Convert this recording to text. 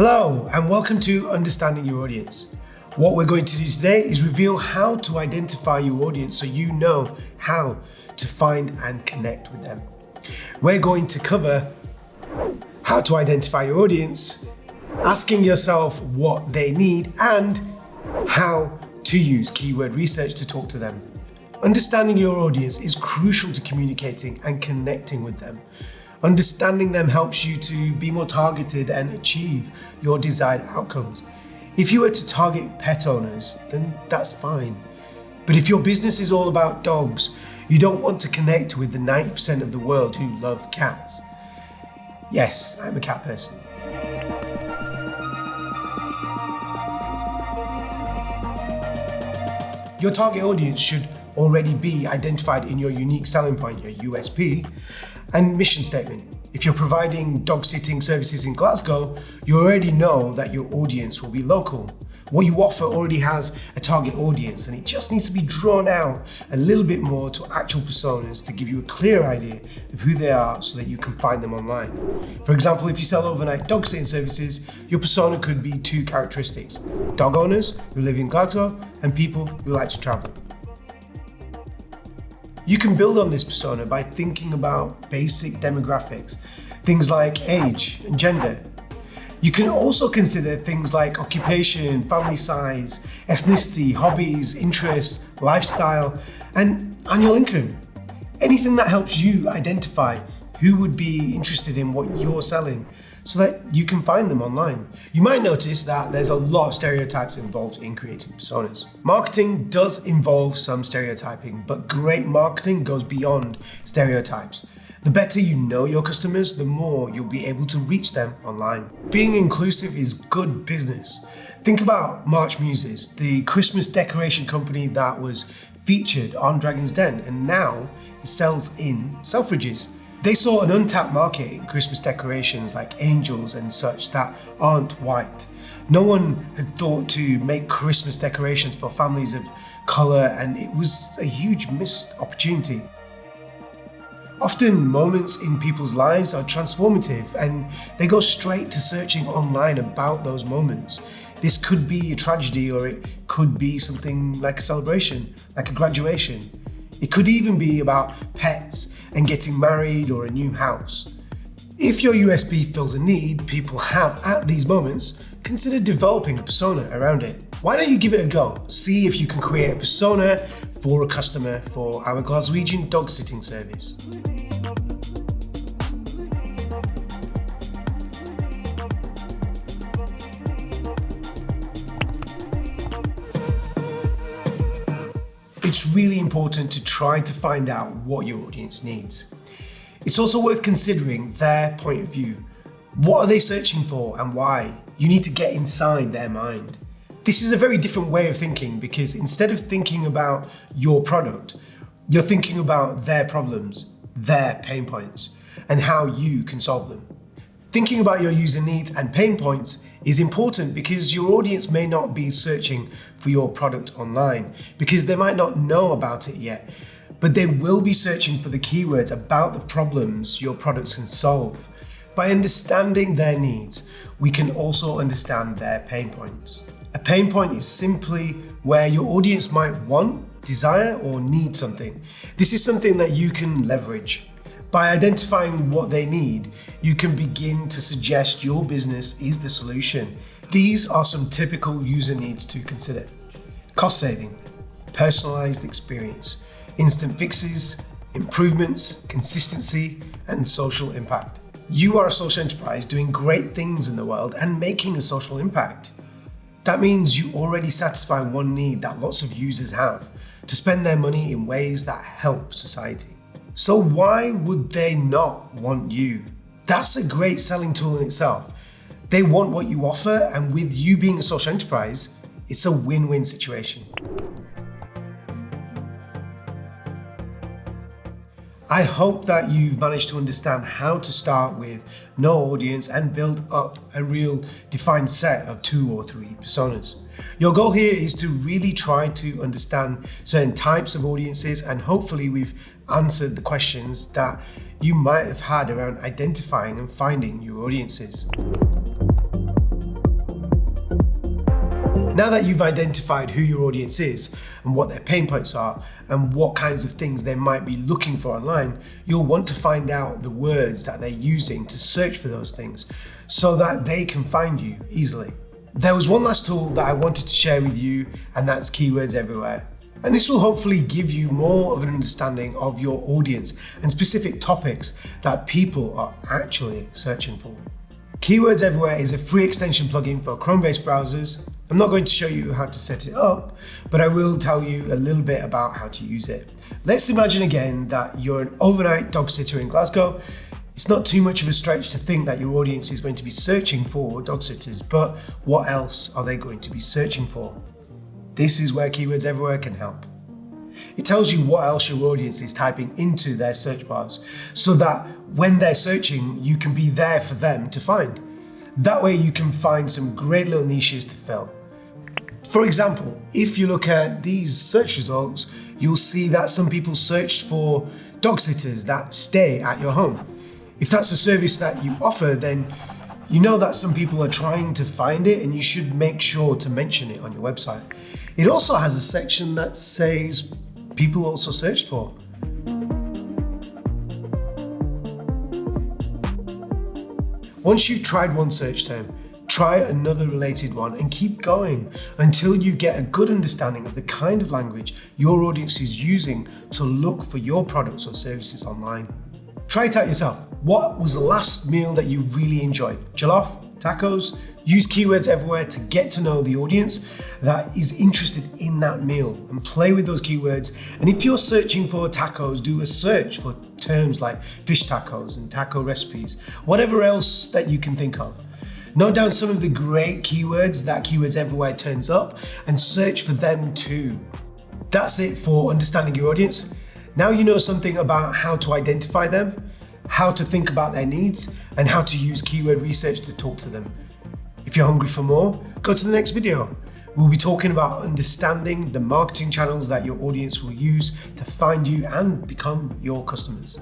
Hello, and welcome to Understanding Your Audience. What we're going to do today is reveal how to identify your audience so you know how to find and connect with them. We're going to cover how to identify your audience, asking yourself what they need, and how to use keyword research to talk to them. Understanding your audience is crucial to communicating and connecting with them. Understanding them helps you to be more targeted and achieve your desired outcomes. If you were to target pet owners, then that's fine. But if your business is all about dogs, you don't want to connect with the 90% of the world who love cats. Yes, I'm a cat person. Your target audience should already be identified in your unique selling point, your USP, and mission statement. If you're providing dog sitting services in Glasgow, you already know that your audience will be local. What you offer already has a target audience, and it just needs to be drawn out a little bit more to actual personas to give you a clear idea of who they are so that you can find them online. For example, if you sell overnight dog sitting services, your persona could be two characteristics: dog owners who live in Glasgow and people who like to travel. You can build on this persona by thinking about basic demographics, things like age and gender. You can also consider things like occupation, family size, ethnicity, hobbies, interests, lifestyle, and annual income. Anything that helps you identify who would be interested in what you're selling so that you can find them online. You might notice that there's a lot of stereotypes involved in creating personas. Marketing does involve some stereotyping, but great marketing goes beyond stereotypes. The better you know your customers, the more you'll be able to reach them online. Being inclusive is good business. Think about March Muses, the Christmas decoration company that was featured on Dragon's Den and now it sells in Selfridges. They saw an untapped market in Christmas decorations like angels and such that aren't white. No one had thought to make Christmas decorations for families of colour, and it was a huge missed opportunity. Often moments in people's lives are transformative and they go straight to searching online about those moments. This could be a tragedy or it could be something like a celebration, like a graduation. It could even be about pets and getting married or a new house. If your USP fills a need people have at these moments, consider developing a persona around it. Why don't you give it a go? See if you can create a persona for a customer for our Glaswegian dog sitting service. It's really important to try to find out what your audience needs. It's also worth considering their point of view. What are they searching for and why? You need to get inside their mind. This is a very different way of thinking because instead of thinking about your product, you're thinking about their problems, their pain points, and how you can solve them. Thinking about your user needs and pain points is important because your audience may not be searching for your product online because they might not know about it yet, but they will be searching for the keywords about the problems your products can solve. By understanding their needs, we can also understand their pain points. A pain point is simply where your audience might want, desire, or need something. This is something that you can leverage. By identifying what they need, you can begin to suggest your business is the solution. These are some typical user needs to consider: cost saving, personalized experience, instant fixes, improvements, consistency, and social impact. You are a social enterprise doing great things in the world and making a social impact. That means you already satisfy one need that lots of users have: to spend their money in ways that help society. So why would they not want you? That's a great selling tool in itself. They want what you offer, and with you being a social enterprise, it's a win-win situation. I hope that you've managed to understand how to start with no audience and build up a real defined set of 2 or 3 personas. Your goal here is to really try to understand certain types of audiences, and hopefully we've answered the questions that you might have had around identifying and finding your audiences. Now that you've identified who your audience is and what their pain points are and what kinds of things they might be looking for online, you'll want to find out the words that they're using to search for those things so that they can find you easily. There was one last tool that I wanted to share with you, and that's Keywords Everywhere. And this will hopefully give you more of an understanding of your audience and specific topics that people are actually searching for. Keywords Everywhere is a free extension plugin for Chrome-based browsers. I'm not going to show you how to set it up, but I will tell you a little bit about how to use it. Let's imagine again that you're an overnight dog sitter in Glasgow. It's not too much of a stretch to think that your audience is going to be searching for dog sitters, but what else are they going to be searching for? This is where Keywords Everywhere can help. It tells you what else your audience is typing into their search bars so that when they're searching, you can be there for them to find. That way you can find some great little niches to fill. For example, if you look at these search results, you'll see that some people searched for dog sitters that stay at your home. If that's a service that you offer, then you know that some people are trying to find it, and you should make sure to mention it on your website. It also has a section that says people also searched for. Once you've tried one search term, try another related one and keep going until you get a good understanding of the kind of language your audience is using to look for your products or services online. Try it out yourself. What was the last meal that you really enjoyed? Jollof? Tacos? Use Keywords Everywhere to get to know the audience that is interested in that meal and play with those keywords. And if you're searching for tacos, do a search for terms like fish tacos and taco recipes, whatever else that you can think of. Note down some of the great keywords that Keywords Everywhere turns up and search for them too. That's it for understanding your audience. Now you know something about how to identify them, how to think about their needs, and how to use keyword research to talk to them. If you're hungry for more, go to the next video. We'll be talking about understanding the marketing channels that your audience will use to find you and become your customers.